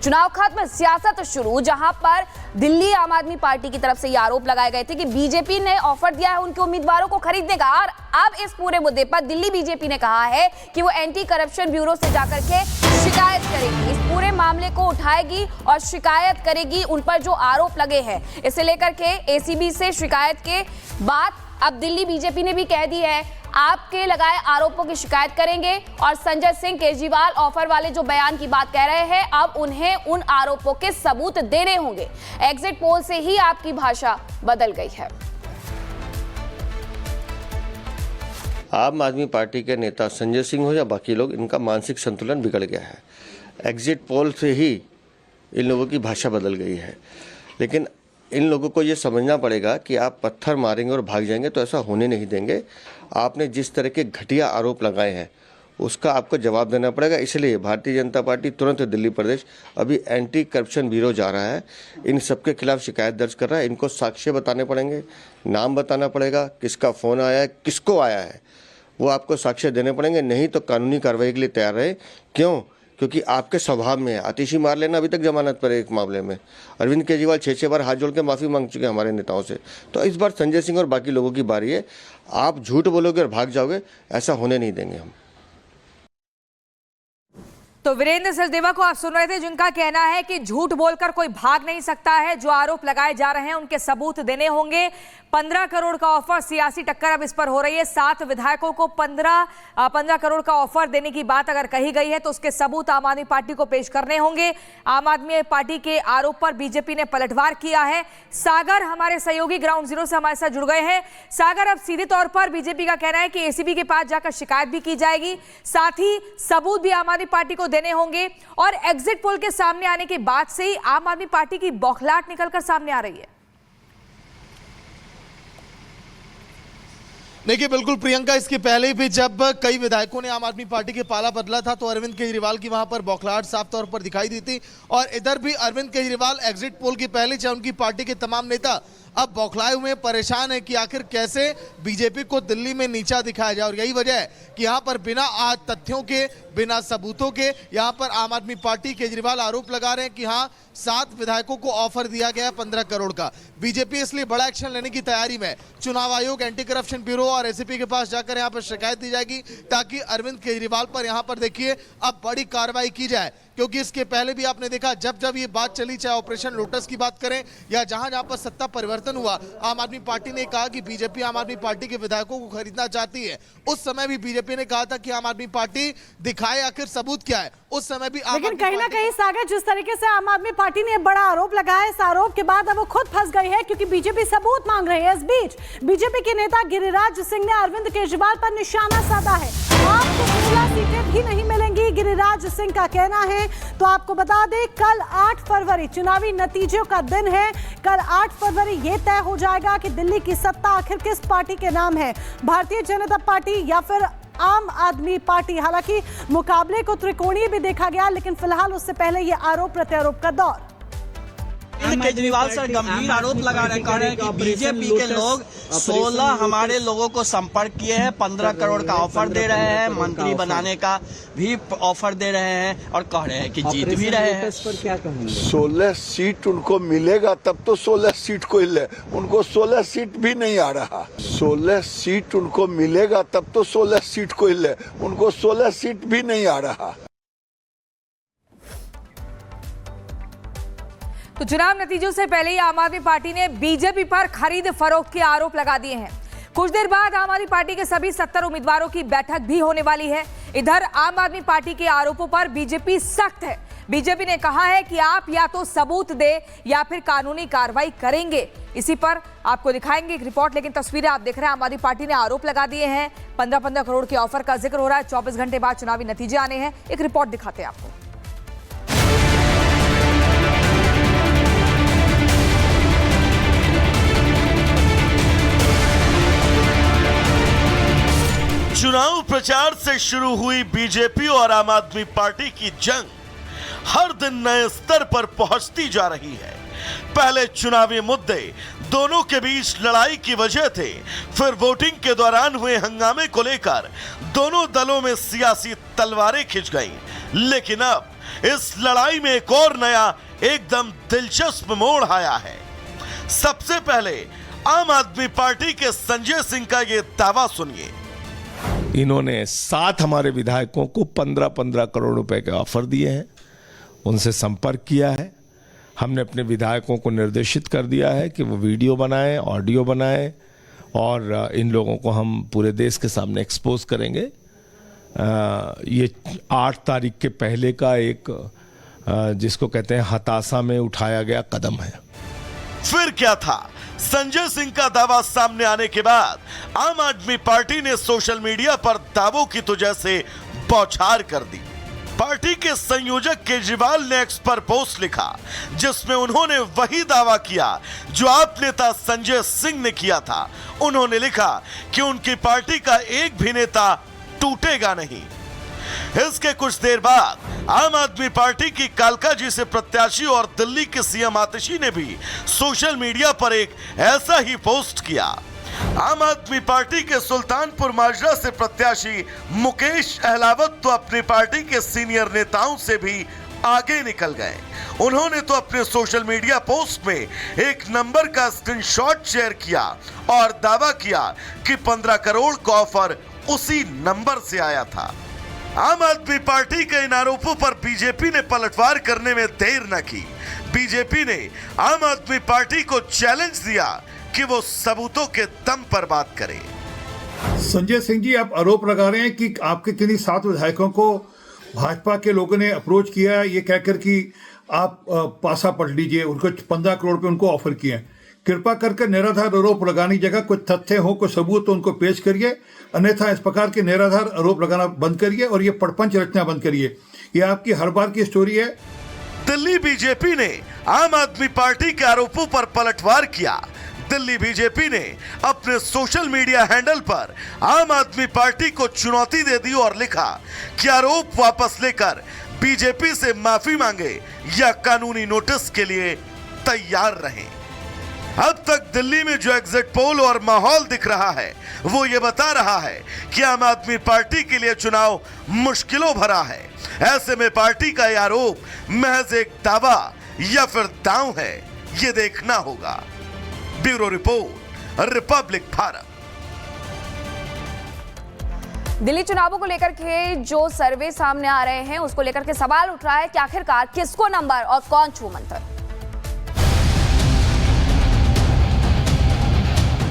चुनाव खत्म, सियासत शुरू, जहां पर दिल्ली आम आदमी पार्टी की तरफ से ये आरोप लगाए गए थे कि बीजेपी ने ऑफर दिया है उनके उम्मीदवारों को खरीदने का। और अब इस पूरे मुद्दे पर दिल्ली बीजेपी ने कहा है कि वो एंटी करप्शन ब्यूरो से जाकर के शिकायत करेगी, इस पूरे मामले को उठाएगी और शिकायत करेगी उन पर जो आरोप लगे हैं। इसे लेकर के एसीबी से शिकायत के बाद अब दिल्ली बीजेपी ने भी कह दी है आपके लगाए आरोपों की शिकायत करेंगे। और संजय सिंह केजरीवाल ऑफर वाले जो बयान की बात कह रहे हैं, अब उन्हें उन आरोपों के सबूत देने होंगे। एग्जिट पोल से ही आपकी भाषा बदल गई है। आम आदमी पार्टी के नेता संजय सिंह हो या बाकी लोग, इनका मानसिक संतुलन बिगड़ गया है। एग्जिट पोल से ही इन लोगों की भाषा बदल गई है। लेकिन इन लोगों को ये समझना पड़ेगा कि आप पत्थर मारेंगे और भाग जाएंगे तो ऐसा होने नहीं देंगे। आपने जिस तरह के घटिया आरोप लगाए हैं उसका आपको जवाब देना पड़ेगा। इसलिए भारतीय जनता पार्टी तुरंत दिल्ली प्रदेश अभी एंटी करप्शन ब्यूरो जा रहा है, इन सबके खिलाफ शिकायत दर्ज कर रहा है। इनको साक्ष्य बताने पड़ेंगे, नाम बताना पड़ेगा, किसका फ़ोन आया है, किसको आया है, वो आपको साक्ष्य देने पड़ेंगे। नहीं तो कानूनी कार्रवाई के लिए तैयार रहे। क्यों? क्योंकि आपके स्वभाव में है। आतिशी मार लेना, अभी तक जमानत पर है एक मामले में। अरविंद केजरीवाल 6 बार हाथ जोड़ के माफ़ी मांग चुके हैं हमारे नेताओं से। तो इस बार संजय सिंह और बाकी लोगों की बारी है। आप झूठ बोलोगे और भाग जाओगे, ऐसा होने नहीं देंगे हम। तो वीरेंद्र सचदेवा को आप सुन रहे थे, जिनका कहना है कि झूठ बोलकर कोई भाग नहीं सकता है। जो आरोप लगाए जा रहे हैं उनके सबूत देने होंगे। 15 करोड़ का ऑफर, सियासी टक्कर अब इस पर हो रही है। 7 विधायकों को 15 करोड़ का ऑफर देने की बात अगर कही गई है तो उसके सबूत आम आदमी पार्टी को पेश करने होंगे। आम आदमी पार्टी के आरोप पर बीजेपी ने पलटवार किया है। सागर हमारे सहयोगी ग्राउंड जीरो से हमारे साथ जुड़ गए हैं। सागर, अब सीधे तौर पर बीजेपी का कहना है कि एसीबी के पास जाकर शिकायत भी की जाएगी, साथ ही सबूत भी आम आदमी पार्टी को देने होंगे। और एग्जिट पोल के सामने आने के बाद से ही आम आदमी पार्टी की बौखलाहट निकलकर सामने आ रही है। देखिए बिल्कुल प्रियंका, इसके पहले भी जब कई विधायकों ने आम आदमी पार्टी के पाला बदला था तो अरविंद केजरीवाल की वहां पर बौखलाहट साफ तौर पर दिखाई दी थी। और इधर भी अरविंद केजरीवाल एग्जिट पोल की पहले चाहे उनकी पार्टी के तमाम नेता अब बौखलाए हुए परेशान है कि आखिर कैसे बीजेपी को दिल्ली में नीचा दिखाया जाए। और यही वजह है कि यहाँ पर बिना तथ्यों के, बिना सबूतों के यहाँ पर आम आदमी पार्टी केजरीवाल आरोप लगा रहे हैं कि हाँ 7 विधायकों को ऑफर दिया गया 15 करोड़ का। बीजेपी इसलिए बड़ा एक्शन लेने की तैयारी में। चुनाव आयोग, एंटी करप्शन ब्यूरो और एसीपी के पास जाकर यहाँ पर शिकायत दी जाएगी ताकि अरविंद केजरीवाल पर यहाँ पर देखिए अब बड़ी कार्रवाई की जाए। क्योंकि इसके पहले भी आपने देखा जब ये बात चली, चाहे ऑपरेशन लोटस की बात करें या जहां पर सत्ता परिवर्तन हुआ, आम आदमी पार्टी ने कहा कि बीजेपी आम आदमी पार्टी के विधायकों को खरीदना चाहती है। उस समय भी बीजेपी ने कहा था कि आम आदमी पार्टी दिखाए आखिर सबूत क्या है। उस समय भी लेकिन कहीं ना कहीं सागर, जिस तरीके से आम आदमी पार्टी ने बड़ा आरोप लगाया, इस आरोप के बाद अब वो खुद फंस गई है क्योंकि बीजेपी सबूत मांग रही है। इस बीच बीजेपी के नेता गिरिराज सिंह ने अरविंद केजरीवाल पर निशाना साधा है। आपको 16 सीटें भी नहीं मिलेंगी, गिरिराज सिंह का कहना है। तो आपको बता दें, कल 8 फरवरी चुनावी नतीजों का दिन है। कल 8 फरवरी ये तय हो जाएगा कि दिल्ली की सत्ता आखिर किस पार्टी के नाम है, भारतीय जनता पार्टी या फिर आम आदमी पार्टी। हालांकि मुकाबले को त्रिकोणीय भी देखा गया, लेकिन फिलहाल उससे पहले ये आरोप प्रत्यारोप का दौर। केजरीवाल सर गंभीर आरोप लगा रहे हैं कि बीजेपी के लोग 16 हमारे लोगों को संपर्क किए हैं, 15 करोड़ का ऑफर दे रहे हैं, मंत्री बनाने का भी ऑफर दे रहे हैं और कह रहे हैं कि जीत भी रहे हैं। इस पर क्या कहेंगे? 16 सीट उनको मिलेगा तब तो 16 सीट को ले, उनको 16 सीट भी नहीं आ रहा। 16 सीट उनको मिलेगा तब तो 16 सीट को ले, उनको 16 सीट भी नहीं आ रहा। तो चुनाव नतीजों से पहले ही आम आदमी पार्टी ने बीजेपी पर खरीद फरोख्त के आरोप लगा दिए हैं। कुछ देर बाद आम आदमी पार्टी के सभी 70 उम्मीदवारों की बैठक भी होने वाली है। इधर आम आदमी पार्टी के आरोपों पर बीजेपी सख्त है। बीजेपी ने कहा है कि आप या तो सबूत दे या फिर कानूनी कार्रवाई करेंगे। इसी पर आपको दिखाएंगे एक रिपोर्ट, लेकिन तस्वीरें आप देख रहे हैं। आम आदमी पार्टी ने आरोप लगा दिए हैं। 15-15 करोड़ के ऑफर का जिक्र हो रहा है। 24 घंटे बाद चुनावी नतीजे आने हैं। एक रिपोर्ट दिखाते हैं आपको। चुनाव प्रचार से शुरू हुई बीजेपी और आम आदमी पार्टी की जंग हर दिन नए स्तर पर पहुंचती जा रही है। पहले चुनावी मुद्दे दोनों के बीच लड़ाई की वजह थे, फिर वोटिंग के दौरान हुए हंगामे को लेकर दोनों दलों में सियासी तलवारें खिंच गईं। लेकिन अब इस लड़ाई में एक और नया एकदम दिलचस्प मोड़ आया है। सबसे पहले आम आदमी पार्टी के संजय सिंह का ये दावा सुनिए। इन्होंने 7 हमारे विधायकों को 15-15 करोड़ रुपए के ऑफर दिए हैं, उनसे संपर्क किया है। हमने अपने विधायकों को निर्देशित कर दिया है कि वो वीडियो बनाएं, ऑडियो बनाएं और इन लोगों को हम पूरे देश के सामने एक्सपोज करेंगे। ये 8 तारीख के पहले का एक जिसको कहते हैं हताशा में उठाया गया कदम है। फिर क्या था? संजय सिंह का दावा सामने आने के बाद आम आदमी पार्टी ने सोशल मीडिया पर दावों की तो जैसे बौछार कर दी। पार्टी के संयोजक केजरीवाल ने एक्स पर पोस्ट लिखा जिसमें उन्होंने वही दावा किया जो आप नेता संजय सिंह ने किया था। उन्होंने लिखा कि उनकी पार्टी का एक भी नेता टूटेगा नहीं। इसके कुछ देर बाद आम आदमी पार्टी की कालका जी से प्रत्याशी और दिल्ली के सीएम आतिशी ने भी सोशल मीडिया पर एक ऐसा ही पोस्ट किया। आम आदमी पार्टी के सुल्तानपुर माजरा से प्रत्याशी मुकेश अहलावत तो अपनी पार्टी के सीनियर नेताओं से भी आगे निकल गए। उन्होंने तो अपने सोशल मीडिया पोस्ट में एक नंबर का स्क्रीनशॉट शेयर किया और दावा किया कि 15 करोड़ का ऑफर उसी नंबर से आया था। आम आदमी पार्टी के इन आरोपों पर बीजेपी ने पलटवार करने में देर न की। बीजेपी ने आम आदमी पार्टी को चैलेंज दिया कि वो सबूतों के दम पर बात करे। संजय सिंह जी, आप आरोप लगा रहे हैं कि आपके किन्हीं 7 विधायकों को भाजपा के लोगों ने अप्रोच किया है ये कहकर कि आप पासा पलट लीजिए, उनको 15 करोड़ रुपए उनको ऑफर किए हैं। कृपा करके निराधार आरोप लगाने की जगह कुछ तथ्य हो, कोई सबूत तो उनको पेश करिए, अन्यथा इस प्रकार के निराधार आरोप लगाना बंद करिए और ये प्रपंच रचना बंद करिए। ये आपकी हर बार की स्टोरी है। दिल्ली बीजेपी ने आम आदमी पार्टी के आरोपों पर पलटवार किया। दिल्ली बीजेपी ने अपने सोशल मीडिया हैंडल पर आम आदमी पार्टी को चुनौती दे दी और लिखा कि आरोप वापस लेकर बीजेपी से माफी मांगे या कानूनी नोटिस के लिए तैयार रहें। अब तक दिल्ली में जो एग्जिट पोल और माहौल दिख रहा है वो ये बता रहा है कि आम आदमी पार्टी के लिए चुनाव मुश्किलों भरा है। ऐसे में पार्टी का यह आरोप महज एक दावा या फिर दांव है, ये देखना होगा। Bureau report, Republic Bharat. Delhi चुनावों को लेकर के जो सर्वे सामने आ रहे हैं उसको लेकर के सवाल उठ रहा है कि आखिरकार किसको नंबर और कौन छू मंतर।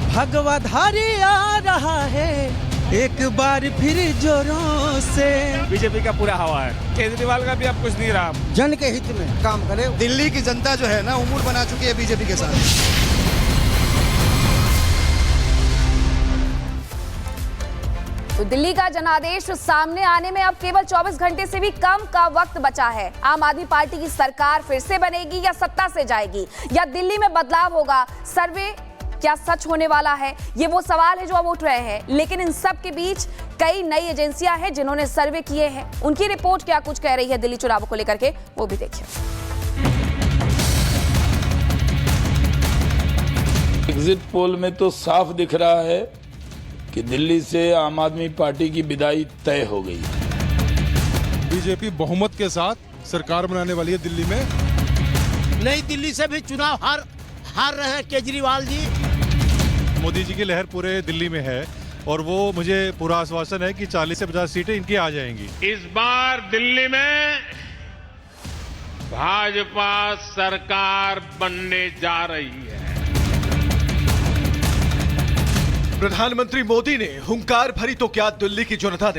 भगवाधारी आ रहा है एक बार फिर जोरों से। बीजेपी का पूरा हवा है, केजरीवाल का भी अब कुछ नहीं रहा। जन के हित में काम करे। दिल्ली की जनता जो है ना उम्र बना चुकी है बीजेपी के साथ। तो दिल्ली का जनादेश सामने आने में अब केवल 24 घंटे से भी कम का वक्त बचा है। आम आदमी पार्टी की सरकार फिर से बनेगी या सत्ता से जाएगी या दिल्ली में बदलाव होगा? सर्वे क्या सच होने वाला है? ये वो सवाल है जो अब उठ रहे हैं। लेकिन इन सब के बीच कई नई एजेंसियां हैं जिन्होंने सर्वे किए हैं। उनकी रिपोर्ट क्या कुछ कह रही है दिल्ली चुनावों को लेकर के, वो भी देखिए। एग्जिट पोल में तो साफ दिख रहा है कि दिल्ली से आम आदमी पार्टी की विदाई तय हो गई। बीजेपी बहुमत के साथ सरकार बनाने वाली है दिल्ली में। नई दिल्ली से भी चुनाव हार रहे हैं केजरीवाल जी। मोदी जी की लहर पूरे दिल्ली में है और वो मुझे पूरा आश्वासन है कि 40 से 50 सीटें इनकी आ जाएंगी। इस बार दिल्ली में भाजपा सरकार बनने जा रही है। प्रधानमंत्री मोदी ने हुंकार भरी तो क्या दिल्ली की जनता ने